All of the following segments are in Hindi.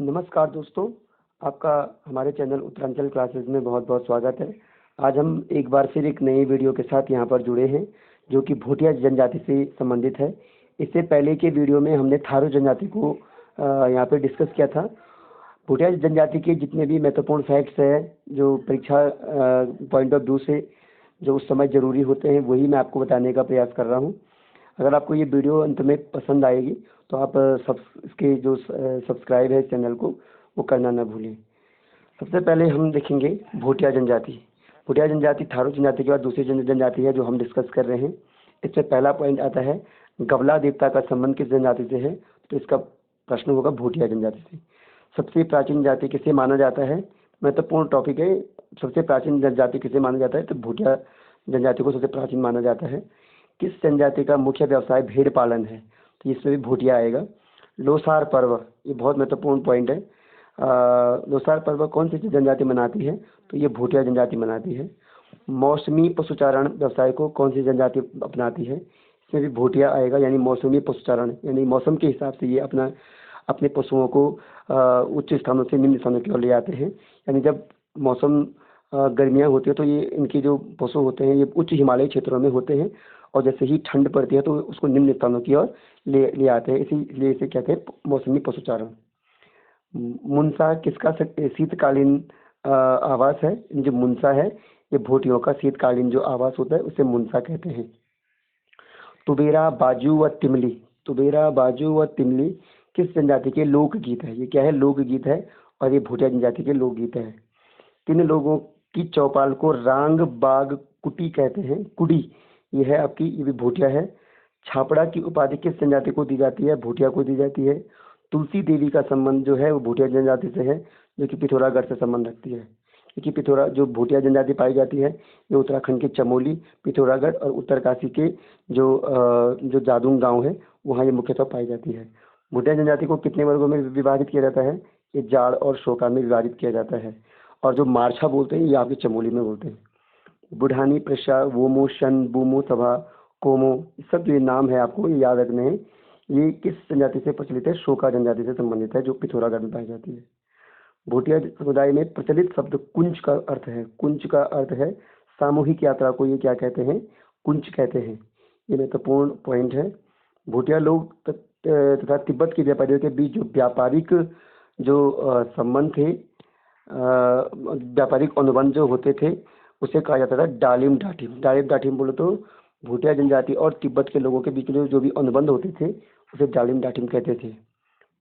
नमस्कार दोस्तों, आपका हमारे चैनल उत्तरांचल क्लासेस में बहुत बहुत स्वागत है। आज हम एक बार फिर एक नई वीडियो के साथ यहाँ पर जुड़े हैं जो कि भूटिया जनजाति से संबंधित है। इससे पहले के वीडियो में हमने थारू जनजाति को यहाँ पर डिस्कस किया था। भूटिया जनजाति के जितने भी महत्वपूर्ण फैक्ट्स हैं जो परीक्षा पॉइंट ऑफ व्यू से जो उस समय ज़रूरी होते हैं वही मैं आपको बताने का प्रयास कर रहा हूँ। अगर आपको ये वीडियो अंत में पसंद आएगी तो आप इसके जो सब्सक्राइब है चैनल को वो करना ना भूलें। सबसे पहले हम देखेंगे भूटिया जनजाति। भूटिया जनजाति थारू जनजाति के बाद दूसरी जनजाति है जो हम डिस्कस कर रहे हैं। इसमें पहला पॉइंट आता है गवला देवता का संबंध किस जनजाति से है, तो इसका प्रश्न होगा भूटिया जनजाति से। सबसे प्राचीन जाति किसे माना जाता है, महत्वपूर्ण टॉपिक है। सबसे प्राचीन जनजाति किसे माना जाता है, तो भूटिया जनजाति को सबसे प्राचीन माना जाता है। किस जनजाति का मुख्य व्यवसाय भेड़ पालन है, तो इसमें भी भूटिया आएगा। लोसार पर्व, ये बहुत महत्वपूर्ण पॉइंट है। लोसार पर्व कौन सी जनजाति मनाती है, तो ये भूटिया जनजाति मनाती है। मौसमी पशुचारण व्यवसाय को कौन सी जनजाति अपनाती है, इसमें भी भूटिया आएगा। यानी मौसमी पशुचारण यानी मौसम के हिसाब से ये अपने पशुओं को उच्च स्थानों से निम्न स्थानों की ओर ले आते हैं। यानी जब मौसम गर्मियाँ होती है तो ये इनके जो पशु होते हैं ये उच्च हिमालयी क्षेत्रों में होते हैं, और जैसे ही ठंड पड़ती है तो उसको निम्न स्थानों की ओर ले आते हैं। इसीलिए इसे कहते हैं मौसमी पशुचारण। मुनसा किसका शीतकालीन आवास है, जो मुनसा है ये भूटियों का शीतकालीन जो आवास होता है उसे मुनसा कहते हैं। तुबेरा बाजू व तिमली, तुबेरा बाजू व तिमली किस जनजाति के लोकगीत है, ये क्या है, लोकगीत है, और ये भूटिया जनजाति के लोकगीत है। तीन लोगों की चौपाल को रांग बाग कुटी कहते हैं, कुड़ी ये है आपकी, ये भी भूटिया है। छापड़ा की उपाधि किस जनजाति को दी जाती है, भूटिया को दी जाती है। तुलसी देवी का संबंध जो है वो भूटिया जनजाति से है, जो कि पिथौरागढ़ से संबंध रखती है। क्योंकि पिथौरा जो भूटिया जनजाति पाई जाती है ये उत्तराखंड के चमोली, पिथौरागढ़ और उत्तरकाशी के जो जादूंग गांव है वहाँ ये मुख्यतः पाई जाती है। भूटिया जनजाति को कितने वर्गों में विभाजित किया जाता है, ये जाड़ और शोका में विभाजित किया जाता है। और जो मारछा बोलते हैं ये आपके चमोली में बोलते हैं। बुढ़ानी, प्रशा, वोमो, शन, बूमो, सभा, कोमो, सब जो नाम है आपको ये याद रखने हैं। ये किस जनजाति से प्रचलित है, शोका जनजाति से संबंधित है जो पिथौरागढ़ में पाई जाती है। भूटिया समुदाय में प्रचलित शब्द कुंज का अर्थ है, कुंज का अर्थ है सामूहिक यात्रा को ये क्या कहते हैं, कुंज कहते हैं। ये महत्वपूर्ण पॉइंट है। भूटिया लोग तथा तिब्बत के व्यापारियों के बीच जो व्यापारिक जो संबंध थे, व्यापारिक अनुबंध जो होते थे उसे कहा जाता था डालिम डाटिम। डालिम डाटिम बोलो तो भूटिया जनजाति और तिब्बत के लोगों के बीच में जो भी अनुबंध होते थे उसे डालिम डाटिम कहते थे।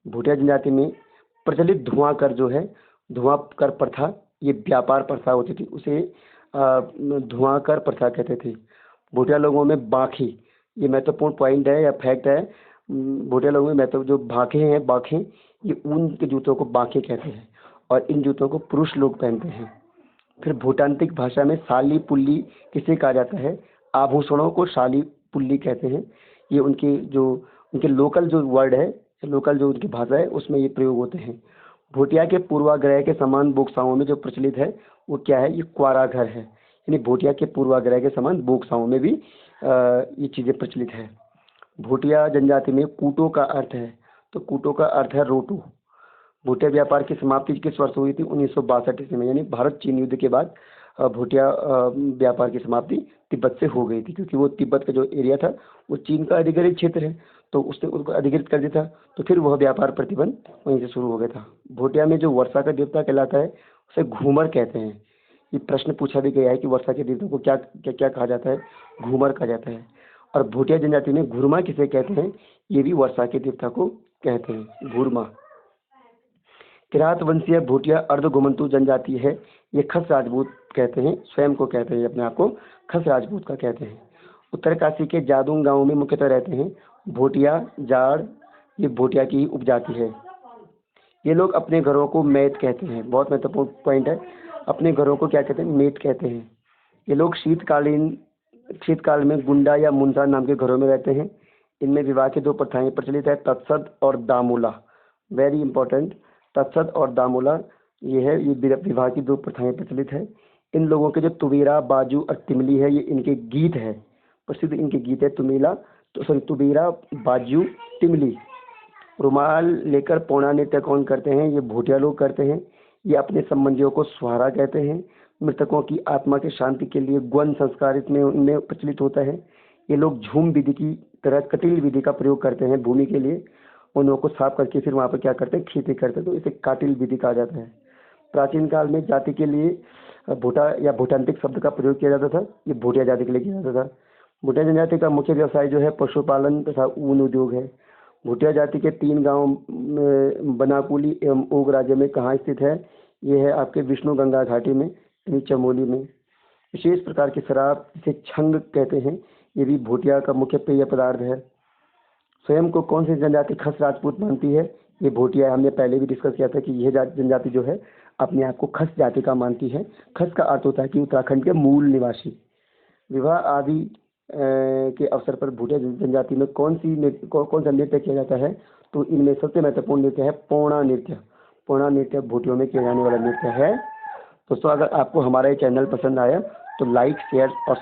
भूटिया जनजाति में प्रचलित धुआं कर जो है, धुआं कर प्रथा, ये व्यापार प्रथा होती थी, उसे धुआं कर प्रथा कहते थे। भूटिया लोगों में बाखी, ये महत्वपूर्ण पॉइंट है या फैक्ट है। भूटिया लोगों में जो भाखे हैं, बाखें, ये ऊन के जूतों को बाखें कहते हैं और इन जूतों को पुरुष लोग पहनते हैं। फिर भूटांतिक भाषा में साली पुल्ली किसे कहा जाता है, आभूषणों को शाली पुल्ली कहते हैं। ये उनके लोकल जो वर्ड है, लोकल जो उनकी भाषा है उसमें ये प्रयोग होते हैं। भूटिया के पूर्वाग्रह के समान बोक्साओं में जो प्रचलित है वो क्या है, ये क्वारा घर है। यानी भूटिया के पूर्वाग्रह के समान बोक्साओं में भी ये चीज़ें प्रचलित है। भूटिया जनजाति में कूटो का अर्थ है, तो कूटो का अर्थ है रोटू। भूटिया व्यापार की समाप्ति किस वर्ष हुई थी, 1962 ईस्वी में। यानी भारत चीन युद्ध के बाद भूटिया व्यापार की समाप्ति तिब्बत से हो गई थी, क्योंकि वो तिब्बत का जो एरिया था वो चीन का अधिकृत क्षेत्र है, तो उसने उसको अधिकृत कर दिया था, तो फिर वह व्यापार प्रतिबंध वहीं से शुरू हो गया था। भूटिया में जो वर्षा का देवता कहलाता है उसे घूमर कहते हैं। ये प्रश्न पूछा भी गया है कि वर्षा के देवता को क्या क्या क्या कहा जाता है, घूमर कहा जाता है। और भूटिया जनजाति में घुरमा किसे कहते हैं, ये भी वर्षा के देवता को कहते हैं, घुरमा। किरात वंशीय भूटिया अर्ध घुमंतु जनजाति है, ये खस राजपूत कहते हैं, स्वयं को कहते हैं, अपने आप को खस राजपूत का कहते हैं। उत्तरकाशी के जादूंग गांवों में मुख्यतः रहते हैं भूटिया, जाड़, ये भूटिया की उपजाति है। ये लोग अपने घरों को मैत कहते हैं, बहुत महत्वपूर्ण पॉइंट है, अपने घरों को क्या कहते हैं, मैत कहते हैं। ये लोग शीतकाल में गुंडा या मुंसा नाम के घरों में रहते हैं। इनमें विवाह की दो प्रथाएं प्रचलित है, तत्सद और दामूला, वेरी इंपॉर्टेंट। तत्सद और दामूला ये है, ये विवाह की दो प्रथाएं प्रचलित है। इन लोगों के जो तुबेरा, बाजू और तिमली है ये इनके गीत है, प्रसिद्ध इनके गीत है। तुबेरा, बाजू, तिमली, रुमाल लेकर पौना नृत्य कौन करते हैं? ये भोटिया लोग करते हैं। ये अपने संबंधियों को सुहारा कहते हैं। मृतकों की आत्मा के शांति के लिए ग्वन संस्कार इसमें उनमें प्रचलित होता है। ये लोग झूम विधि की तरह कटिल विधि का प्रयोग करते हैं भूमि के लिए। उन को साफ करके फिर वहाँ पर क्या करते हैं? खेती करते हैं, तो इसे काटिल विधि कहा जाता है। प्राचीन काल में जाति के लिए भोटा या भोटांतिक शब्द का प्रयोग किया जाता था। ये भोटिया जाति के लिए किया जाता था। भोटिया जनजाति का मुख्य व्यवसाय जो है पशुपालन तथा ऊन उद्योग है। भोटिया जाति के 3 गांव बनाकुली एवं ओग राज्य में कहाँ स्थित है? ये है आपके विष्णु गंगा घाटी में, यानी चमोली में। विशेष प्रकार की शराब जिसे छंग कहते हैं, ये भी भोटिया का मुख्य पेय पदार्थ है। स्वयं को कौन सी जनजाति खस राजपूत मानती है? ये भोटिया है। हमने पहले भी डिस्कस किया था कि यह जनजाति जो है अपने आप को खस जाति का मानती है। खस का अर्थ होता है कि उत्तराखंड के मूल निवासी। विवाह आदि के अवसर पर भोटिया जनजाति में कौन सा नृत्य किया जाता है? तो इनमें सबसे महत्वपूर्ण नृत्य है पौना नृत्य। पौना नृत्य भोटियों में किया जाने वाला नृत्य है। दोस्तों, अगर आपको हमारा ये चैनल पसंद आया तो लाइक, शेयर और